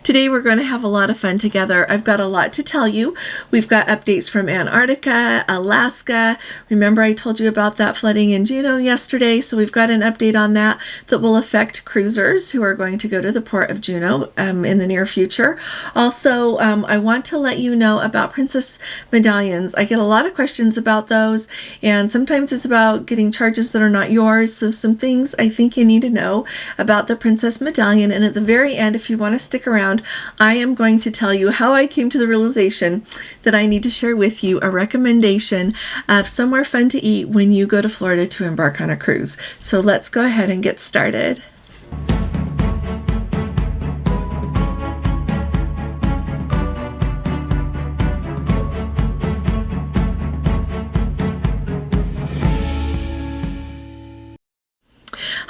Today we're going to have a lot of fun together. I've got a lot to tell you. We've got updates from Antarctica, Alaska. Remember I told you about that flooding in Juneau yesterday, so we've got an update on that will affect cruisers who are going to go to the port of Juneau in the near future. Also, I want to let you know about Princess Medallions. I get a lot of questions about those, and sometimes it's about getting charges that are not yours, so some things I think you need to know about the Princess Medallion. And at the very end, if you want to stick around, I am going to tell you how I came to the realization that I need to share with you a recommendation of somewhere fun to eat when you go to Florida to embark on a cruise. So let's go ahead and get started.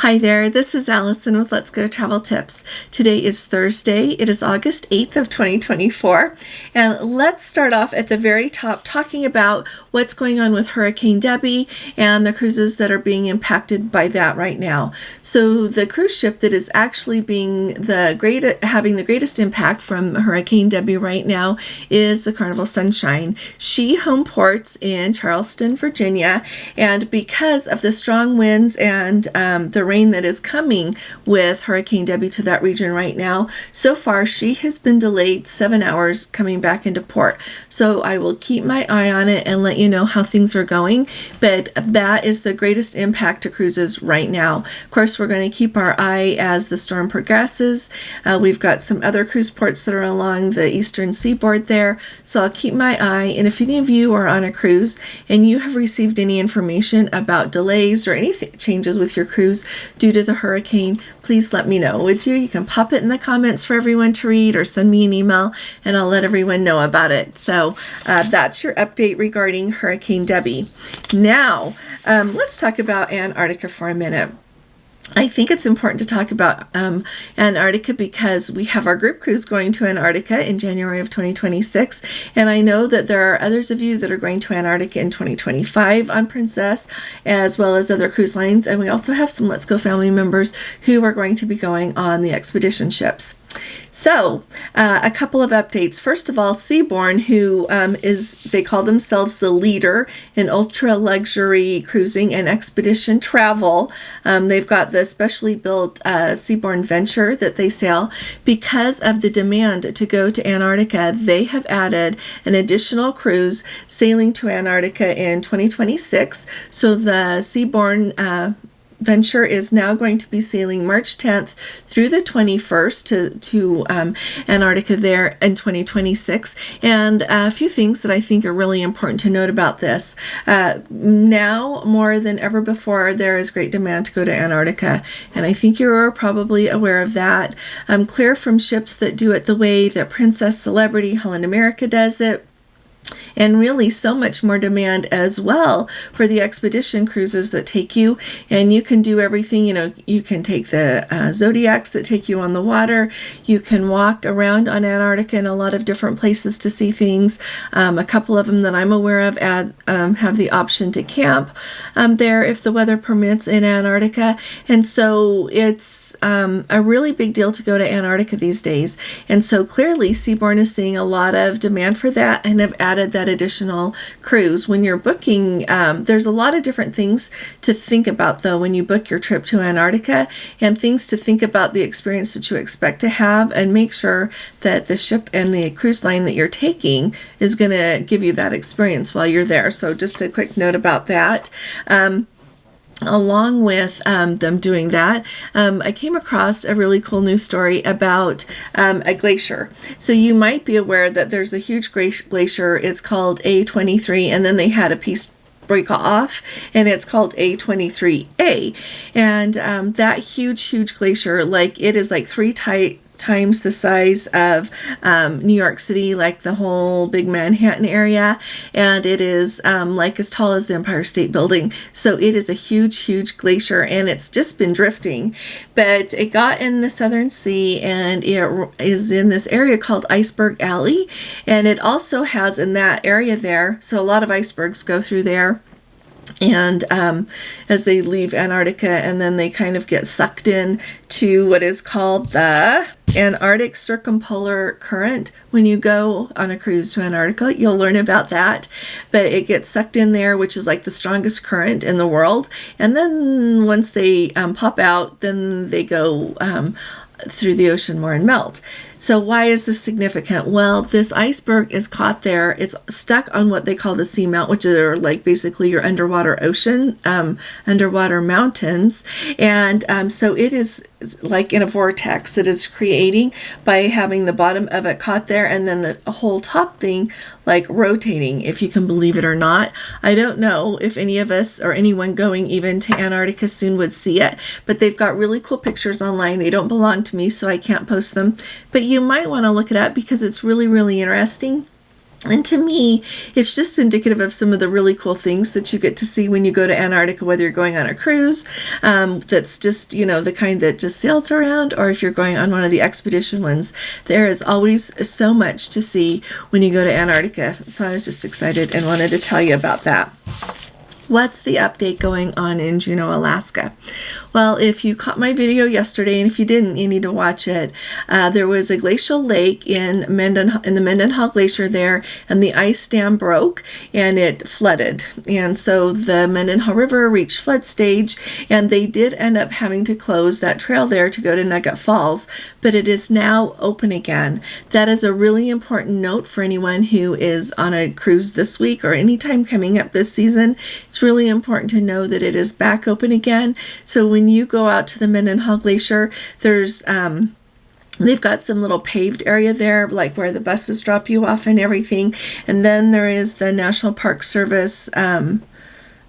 Hi there, this is Allison with Let's Go Travel Tips. Today is Thursday. It is August 8th of 2024. And let's start off at the very top talking about what's going on with Hurricane Debbie and the cruises that are being impacted by that right now. So the cruise ship that is actually having the greatest impact from Hurricane Debbie right now is the Carnival Sunshine. She home ports in Charleston, Virginia, and because of the strong winds and the rain that is coming with Hurricane Debbie to that region right now, so far she has been delayed 7 hours coming back into port. So I will keep my eye on it and let you know how things are going, but that is the greatest impact to cruises right now. Of course, we're going to keep our eye as the storm progresses. We've got some other cruise ports that are along the eastern seaboard there, so I'll keep my eye. And if any of you are on a cruise and you have received any information about delays or any changes with your cruise due to the hurricane, please let me know, would you? You can pop it in the comments for everyone to read or send me an email and I'll let everyone know about it. So that's your update regarding Hurricane Debbie. Now, let's talk about Antarctica for a minute. I think it's important to talk about Antarctica because we have our group cruise going to Antarctica in January of 2026, and I know that there are others of you that are going to Antarctica in 2025 on Princess, as well as other cruise lines, and we also have some Let's Go family members who are going to be going on the expedition ships. So, a couple of updates. First of all, Seabourn, who they call themselves the leader in ultra luxury cruising and expedition travel. They've got the specially built Seabourn Venture that they sail. Because of the demand to go to Antarctica, they have added an additional cruise sailing to Antarctica in 2026. So the Seabourn Venture is now going to be sailing March 10th through the 21st to Antarctica there in 2026. And a few things that I think are really important to note about this. Now, more than ever before, there is great demand to go to Antarctica. And I think you're probably aware of that. Clear from ships that do it the way that Princess, Celebrity, Holland America does it. And really so much more demand as well for the expedition cruises that take you, and you can do everything. You can take the Zodiacs that take you on the water. You can walk around on Antarctica in a lot of different places to see things. A couple of them that I'm aware of have the option to camp there if the weather permits in Antarctica. And so it's a really big deal to go to Antarctica these days. And so clearly Seabourn is seeing a lot of demand for that and have added that additional cruise. When you're booking, there's a lot of different things to think about though when you book your trip to Antarctica, and things to think about the experience that you expect to have, and make sure that the ship and the cruise line that you're taking is going to give you that experience while you're there. So just a quick note about that. Along with them doing that, I came across a really cool news story about a glacier. So you might be aware that there's a huge glacier. It's called A23, and then they had a piece break off, and it's called A23A. And that huge glacier, it is like three times the size of New York City, like the whole big Manhattan area, and it is like as tall as the Empire State Building. So it is a huge glacier, and it's just been drifting, but it got in the Southern Sea, and it is in this area called Iceberg Alley, and it also has in that area there, so a lot of icebergs go through there. And as they leave Antarctica, and then they kind of get sucked in to what is called the Antarctic circumpolar current. When you go on a cruise to Antarctica, you'll learn about that, but it gets sucked in there, which is like the strongest current in the world, and then once they pop out, then they go through the ocean more and melt. So why is this significant? Well, this iceberg is caught there. It's stuck on what they call the seamount, which are like basically your underwater ocean, underwater mountains. And so it is like in a vortex that it's creating by having the bottom of it caught there and then the whole top thing like rotating, if you can believe it or not. I don't know if any of us or anyone going even to Antarctica soon would see it, but they've got really cool pictures online. They don't belong to me, so I can't post them, but you might want to look it up because it's really, really interesting. And to me, it's just indicative of some of the really cool things that you get to see when you go to Antarctica, whether you're going on a cruise that's just, the kind that just sails around, or if you're going on one of the expedition ones. There is always so much to see when you go to Antarctica. So I was just excited and wanted to tell you about that. What's the update going on in Juneau, Alaska? Well, if you caught my video yesterday, and if you didn't, you need to watch it. There was a glacial lake in the Mendenhall Glacier there, and the ice dam broke, and it flooded. And so the Mendenhall River reached flood stage, and they did end up having to close that trail there to go to Nugget Falls, but it is now open again. That is a really important note for anyone who is on a cruise this week or anytime coming up this season. It's really important to know that it is back open again. So when you go out to the Mendenhall Glacier, there's they've got some little paved area there, like where the buses drop you off and everything. And then there is the National Park Service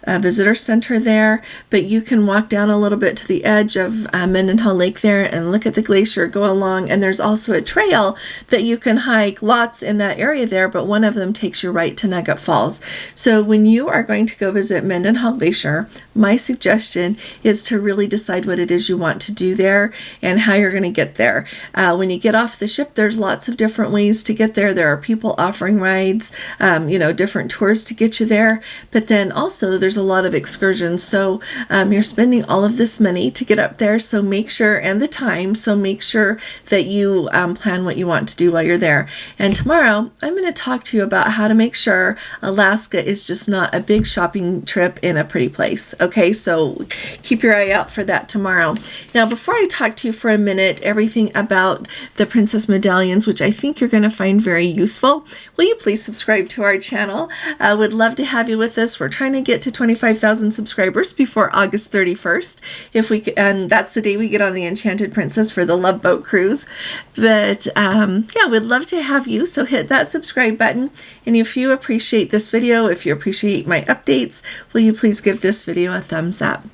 visitor center there, but you can walk down a little bit to the edge of Mendenhall Lake there and look at the glacier, go along, and there's also a trail that you can hike, lots in that area there, but one of them takes you right to Nugget Falls. So when you are going to go visit Mendenhall Glacier, my suggestion is to really decide what it is you want to do there and how you're going to get there. When you get off the ship, there's lots of different ways to get there. There are people offering rides, different tours to get you there, but then also there's a lot of excursions, so you're spending all of this money to get up there, so make sure, and the time, so make sure that you plan what you want to do while you're there. And tomorrow I'm going to talk to you about how to make sure Alaska is just not a big shopping trip in a pretty place. Okay, so keep your eye out for that tomorrow. Now, before I talk to you for a minute, everything about the Princess Medallions, which I think you're going to find very useful, will you please subscribe to our channel? I would love to have you with us. We're trying to get to 25,000 subscribers before August 31st. And that's the day we get on the Enchanted Princess for the Love Boat Cruise. But we'd love to have you. So hit that subscribe button. And if you appreciate this video, if you appreciate my updates, will you please give this video a thumbs up?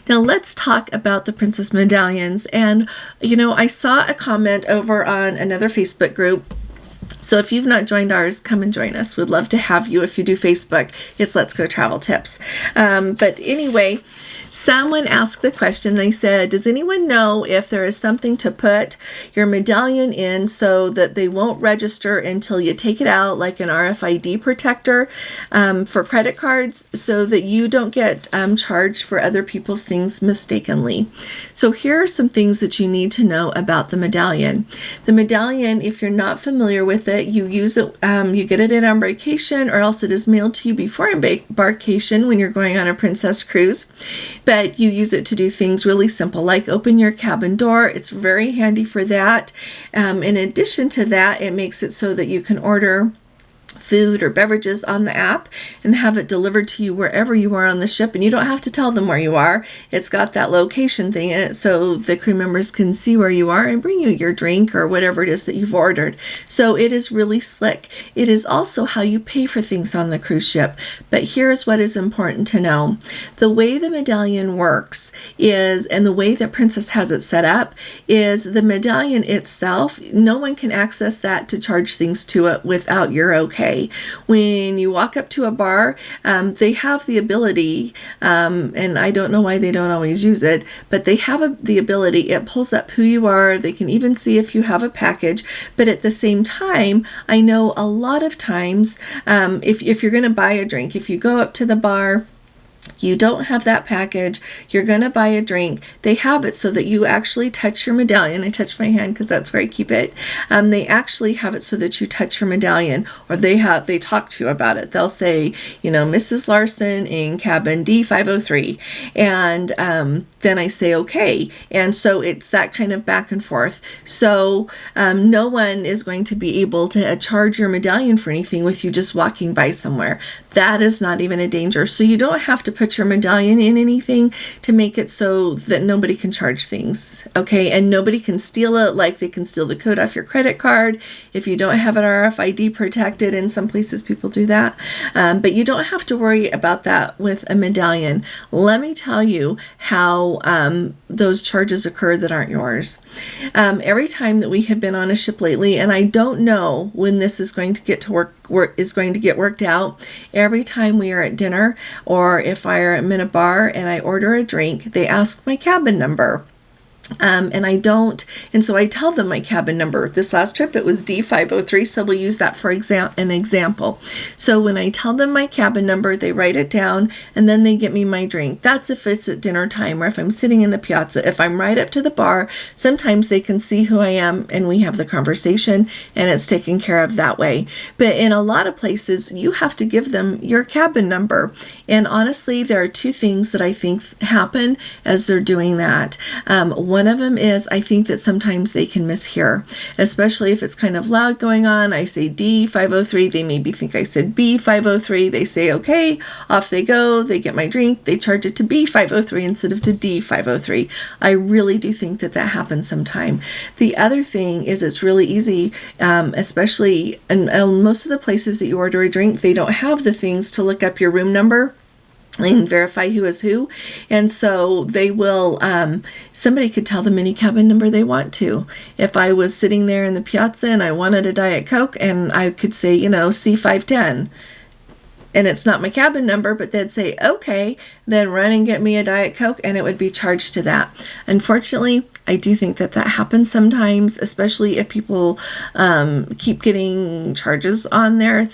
Now let's talk about the Princess Medallions. And I saw a comment over on another Facebook group. So if you've not joined ours, come and join us. We'd love to have you. If you do Facebook, it's Let's Go Travel Tips. But anyway, someone asked the question. They said, does anyone know if there is something to put your medallion in so that they won't register until you take it out, like an RFID protector for credit cards, so that you don't get charged for other people's things mistakenly? So here are some things that you need to know about the medallion. The medallion, if you're not familiar with it, you use it, you get it in embarkation, or else it is mailed to you before embarkation when you're going on a princess cruise. But you use it to do things really simple, like open your cabin door. It's very handy for that. In addition to that, it makes it so that you can order food or beverages on the app and have it delivered to you wherever you are on the ship, and you don't have to tell them where you are. It's got that location thing in it so the crew members can see where you are and bring you your drink or whatever it is that you've ordered. So it is really slick. It is also how you pay for things on the cruise ship. But here's what is important to know. The way the medallion works is, and the way that Princess has it set up, is the medallion itself, no one can access that to charge things to it without your okay. When you walk up to a bar, they have the ability, and I don't know why they don't always use it, but they have the ability. It pulls up who you are. They can even see if you have a package. But at the same time, I know a lot of times, if you're going to buy a drink, if you go up to the bar You don't have that package, you're going to buy a drink, they have it so that you actually touch your medallion. I touch my hand because that's where I keep it. They actually have it so that you touch your medallion, or they talk to you about it. They'll say, Mrs. Larson in cabin D503, and then I say okay. And so it's that kind of back and forth. So no one is going to be able to charge your medallion for anything with you just walking by somewhere. That is not even a danger. So you don't have to put your medallion in anything to make it so that nobody can charge things, okay? And nobody can steal it like they can steal the code off your credit card if you don't have an RFID protected. In some places people do that, but you don't have to worry about that with a medallion. Let me tell you how those charges occur that aren't yours. Every time that we have been on a ship lately, and I don't know when this is going to get to get worked out. Every time we are at dinner, or if I'm in a bar and I order a drink, they ask my cabin number. And so I tell them my cabin number. This last trip, it was D503, so we'll use that for an example. So when I tell them my cabin number, they write it down, and then they get me my drink. That's if it's at dinner time, or if I'm sitting in the piazza. If I'm right up to the bar, sometimes they can see who I am, and we have the conversation, and it's taken care of that way. But in a lot of places, you have to give them your cabin number. And honestly, there are two things that I think happen as they're doing that. One of them is I think that sometimes they can mishear, especially if it's kind of loud going on. I say D503, they maybe think I said B503. They say, okay, off they go. They get my drink. They charge it to B503 instead of to D503. I really do think that happens sometime. The other thing is it's really easy, especially in most of the places that you order a drink, they don't have the things to look up your room number and verify who is who. And so they will, somebody could tell them any cabin number they want to. If I was sitting there in the piazza and I wanted a Diet Coke, and I could say, C510, and it's not my cabin number, but they'd say, okay, then run and get me a Diet Coke, and it would be charged to that. Unfortunately, I do think that happens sometimes, especially if people keep getting charges on their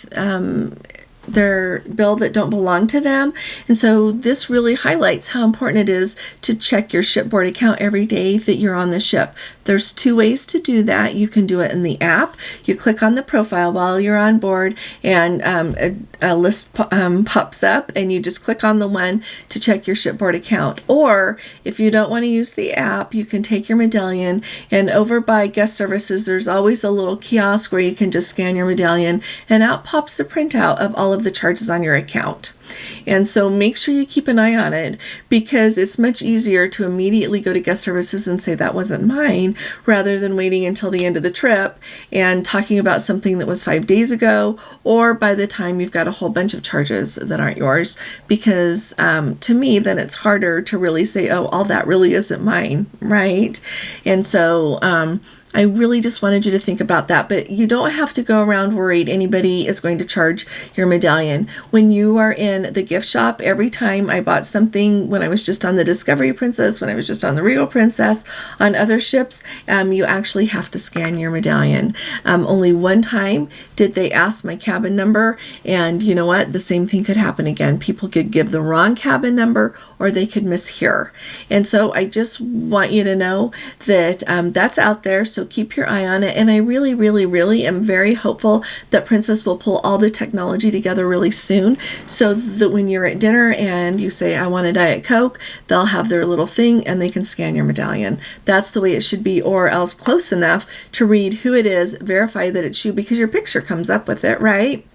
bill that don't belong to them. And so this really highlights how important it is to check your shipboard account every day that you're on the ship. There's two ways to do that. You can do it in the app. You click on the profile while you're on board, and a list pops up, and you just click on the one to check your shipboard account. Or if you don't want to use the app, you can take your medallion, and over by guest services, there's always a little kiosk where you can just scan your medallion, and out pops the printout of all of the charges on your account. And so make sure you keep an eye on it, because it's much easier to immediately go to guest services and say that wasn't mine, rather than waiting until the end of the trip and talking about something that was 5 days ago, or by the time you've got a whole bunch of charges that aren't yours. Because to me, then it's harder to really say, oh, all that really isn't mine, right? And so I really just wanted you to think about that, but you don't have to go around worried anybody is going to charge your medallion. When you are in the gift shop, every time I bought something, when I was just on the Discovery Princess, when I was just on the Regal Princess, on other ships, you actually have to scan your medallion. Only one time did they ask my cabin number, and you know what? The same thing could happen again. People could give the wrong cabin number, or they could mishear. And so I just want you to know that that's out there. So keep your eye on it. And I really, really, really am very hopeful that Princess will pull all the technology together really soon, so that when you're at dinner and you say, I want a Diet Coke, they'll have their little thing and they can scan your medallion. That's the way it should be, or else close enough to read who it is, verify that it's you, because your picture comes up with it, right?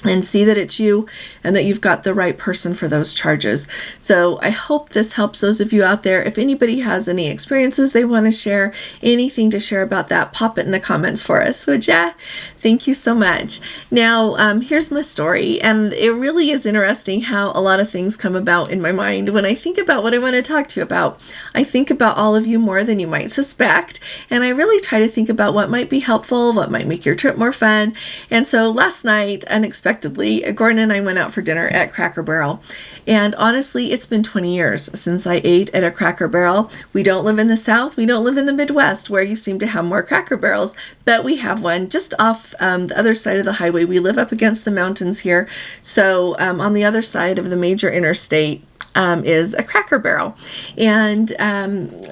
And see that it's you and that you've got the right person for those charges. So I hope this helps those of you out there. If anybody has any experiences they want to share, anything to share about that, pop it in the comments for us, would ya? Thank you so much. Now, here's my story, and it really is interesting how a lot of things come about in my mind. When I think about what I want to talk to you about, I think about all of you more than you might suspect, and I really try to think about what might be helpful, what might make your trip more fun. And so last night, unexpectedly, unexpectedly, Gordon and I went out for dinner at Cracker Barrel. And honestly, it's been 20 years since I ate at a Cracker Barrel. We don't live in the South. We don't live in the Midwest, where you seem to have more Cracker Barrels, but we have one just off the other side of the highway. We live up against the mountains here. So on the other side of the major interstate is a Cracker Barrel. And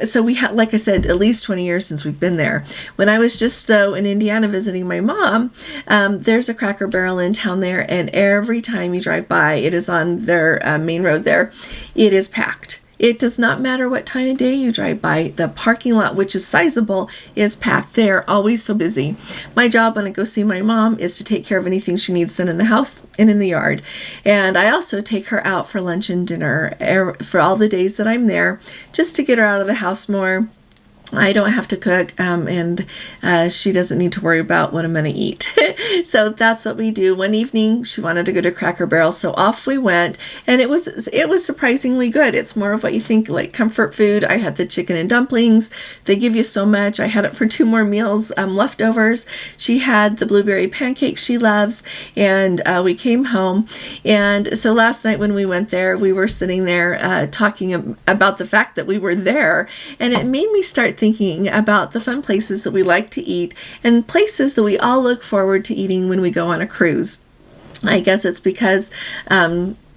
so we had, like I said, at least 20 years since we've been there. When I was just, though, in Indiana visiting my mom, there's a Cracker Barrel in town there, and every time you drive by, it is on their main road there, it is packed. It does not matter what time of day you drive by. The parking lot, which is sizable, is packed. They are always so busy. My job when I go see my mom is to take care of anything she needs done in the house and in the yard. And I also take her out for lunch and dinner for all the days that I'm there, just to get her out of the house more. I don't have to cook, and she doesn't need to worry about what I'm going to eat. So that's what we do. One evening, she wanted to go to Cracker Barrel, so off we went, and it was surprisingly good. It's more of what you think, like comfort food. I had the chicken and dumplings. They give you so much. I had it for 2 more meals, leftovers. She had the blueberry pancakes she loves, and we came home. And so last night when we went there, we were sitting there talking about the fact that we were there, and it made me start thinking about the fun places that we like to eat and places that we all look forward to eating when we go on a cruise. I guess it's because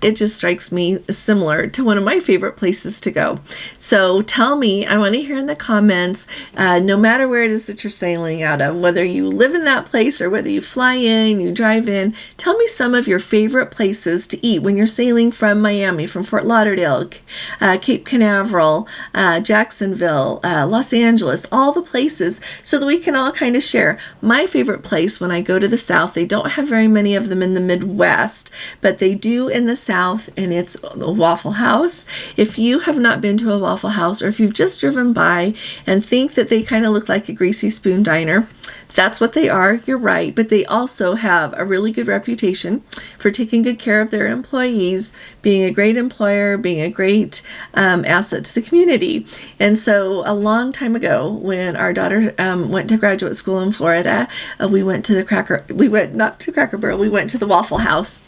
it just strikes me similar to one of my favorite places to go. So tell me, I want to hear in the comments, no matter where it is that you're sailing out of, whether you live in that place or whether you fly in, you drive in, tell me some of your favorite places to eat when you're sailing from Miami, from Fort Lauderdale, Cape Canaveral, Jacksonville, Los Angeles, all the places, so that we can all kind of share. My favorite place when I go to the South, they don't have very many of them in the Midwest, but they do in the South, and it's the Waffle House. If you have not been to a Waffle House, or if you've just driven by and think that they kind of look like a greasy spoon diner, that's what they are. You're right. But they also have a really good reputation for taking good care of their employees, being a great employer, being a great asset to the community. And so a long time ago, when our daughter went to graduate school in Florida, we went to the Waffle House.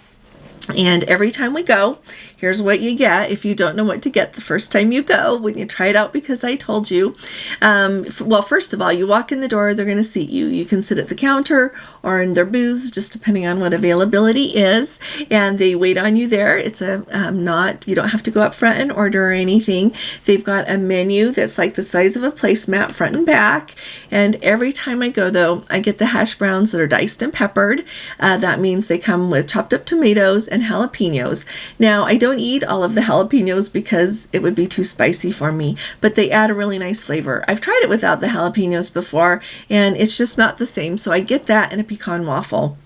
And every time we go, here's what you get if you don't know what to get the first time you go, when you try it out because I told you. Well, first of all, you walk in the door, they're going to seat you. You can sit at the counter or in their booths, just depending on what availability is. And they wait on you there. It's you don't have to go up front and order or anything. They've got a menu that's like the size of a placemat, front and back. And every time I go, though, I get the hash browns that are diced and peppered. That means they come with chopped up tomatoes and jalapenos. Now, I don't eat all of the jalapenos because it would be too spicy for me, but they add a really nice flavor. I've tried it without the jalapenos before, and it's just not the same. So I get that and a pecan waffle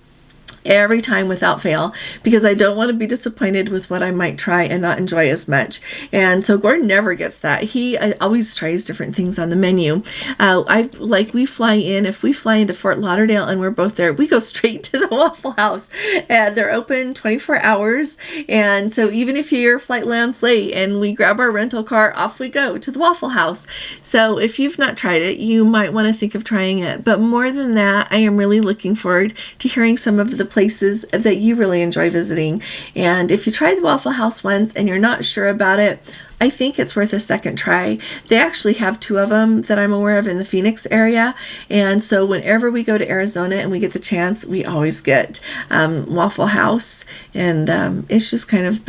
every time without fail, because I don't want to be disappointed with what I might try and not enjoy as much. And so Gordon never gets that. He always tries different things on the menu. If we fly into Fort Lauderdale and we're both there, we go straight to the Waffle House, and they're open 24 hours. And so even if your flight lands late and we grab our rental car, off we go to the Waffle House. So if you've not tried it, you might want to think of trying it. But more than that, I am really looking forward to hearing some of the places that you really enjoy visiting. And if you tried the Waffle House once and you're not sure about it, I think it's worth a second try. They actually have 2 of them that I'm aware of in the Phoenix area. And so whenever we go to Arizona and we get the chance, we always get Waffle House. And it's just kind of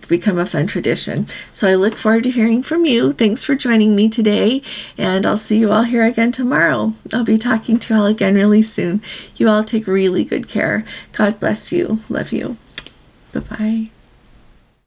become a fun tradition. So I look forward to hearing from you. Thanks for joining me today. And I'll see you all here again tomorrow. I'll be talking to you all again really soon. You all take really good care. God bless you. Love you. Bye-bye.